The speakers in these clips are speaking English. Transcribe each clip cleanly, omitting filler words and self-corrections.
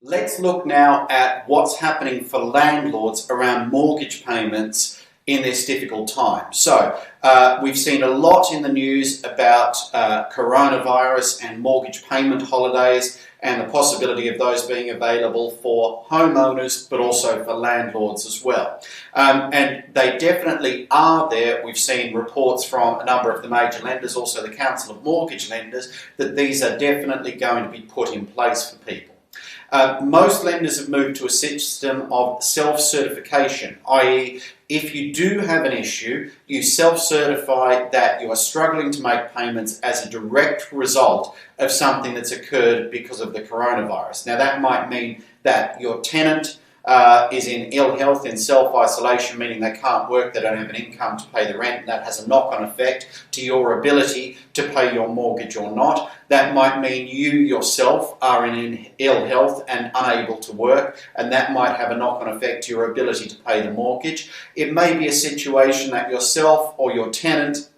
Let's look now at what's happening for landlords around mortgage payments in this difficult time. So we've seen a lot in the news about coronavirus and mortgage payment holidays and the possibility of those being available for homeowners but also for landlords as well. And they definitely are there. We've seen reports from a number of the major lenders, also the Council of Mortgage Lenders, that these are definitely going to be put in place for people. Most lenders have moved to a system of self-certification, i.e. if you do have an issue, you self-certify that you are struggling to make payments as a direct result of something that's occurred because of the coronavirus. Now that might mean that your tenant is in ill health, in self-isolation, meaning they can't work, they don't have an income to pay the rent, and that has a knock-on effect to your ability to pay your mortgage or not. That might mean you yourself are in ill health and unable to work, and that might have a knock-on effect to your ability to pay the mortgage. It may be a situation that yourself or your tenant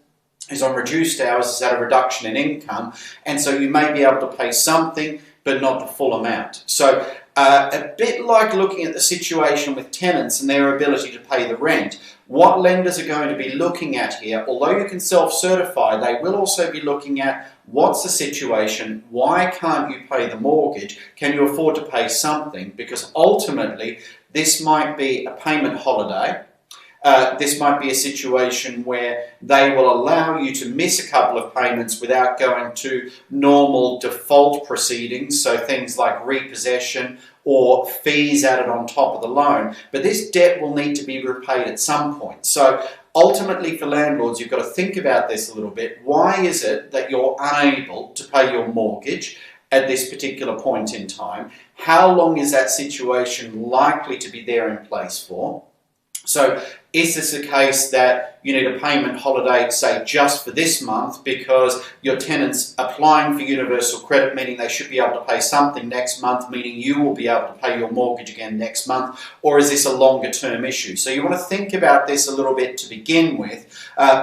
is on reduced hours, has had a reduction in income, and so you may be able to pay something but not the full amount. So a bit like looking at the situation with tenants and their ability to pay the rent, what lenders are going to be looking at here, although you can self-certify, they will also be looking at what's the situation, why can't you pay the mortgage, can you afford to pay something, because ultimately this might be a payment holiday. This might be a situation where they will allow you to miss a couple of payments without going to normal default proceedings, so things like repossession or fees added on top of the loan. But this debt will need to be repaid at some point. So ultimately for landlords, you've got to think about this a little bit. Why is it that you're unable to pay your mortgage at this particular point in time? How long is that situation likely to be there in place for? So is this a case that you need a payment holiday, say, just for this month because your tenant's applying for universal credit, meaning they should be able to pay something next month, meaning you will be able to pay your mortgage again next month? Or is this a longer term issue? So you want to think about this a little bit to begin with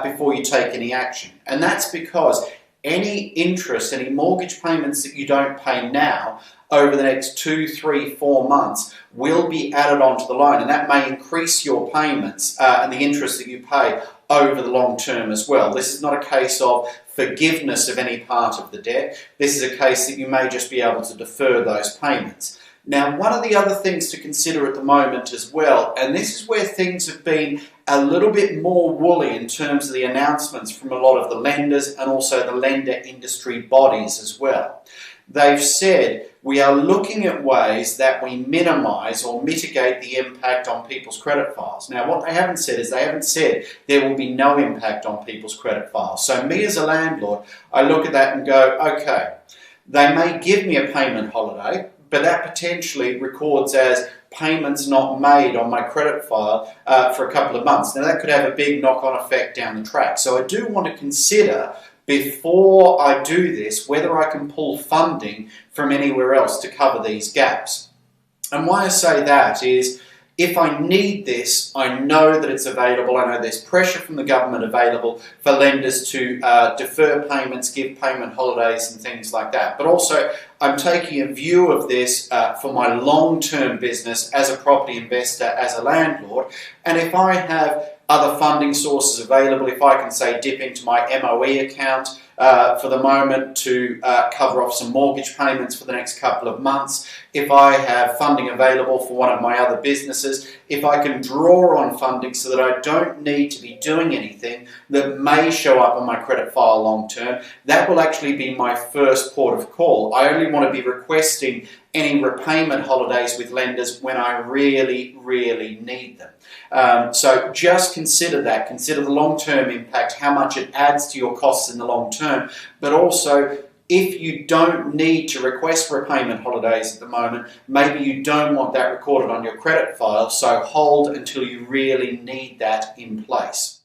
before you take any action. And that's because any interest, any mortgage payments that you don't pay now over the next 2, 3, 4 months will be added onto the loan, and that may increase your payments and the interest that you pay over the long term as well. This is not a case of forgiveness of any part of the debt. This is a case that you may just be able to defer those payments. Now, one of the other things to consider at the moment as well, and this is where things have been a little bit more woolly in terms of the announcements from a lot of the lenders and also the lender industry bodies as well. They've said we are looking at ways that we minimise or mitigate the impact on people's credit files. Now, what they haven't said is they haven't said there will be no impact on people's credit files. So me as a landlord, I look at that and go, okay, they may give me a payment holiday, but that potentially records as payments not made on my credit file for a couple of months. Now, that could have a big knock-on effect down the track. So I do want to consider, before I do this, whether I can pull funding from anywhere else to cover these gaps. And why I say that is, if I need this, I know that it's available. I know there's pressure from the government available for lenders to defer payments, give payment holidays and things like that. But also, I'm taking a view of this for my long-term business as a property investor, as a landlord. And if I have other funding sources available, if I can, say, dip into my MOE account for the moment to cover off some mortgage payments for the next couple of months, if I have funding available for one of my other businesses, if I can draw on funding so that I don't need to be doing anything that may show up on my credit file long term, that will actually be my first port of call. I only want to be requesting any repayment holidays with lenders when I really, really need them. So just consider that. Consider the long-term impact, how much it adds to your costs in the long term, but also if you don't need to request repayment holidays at the moment, maybe you don't want that recorded on your credit file, so hold until you really need that in place.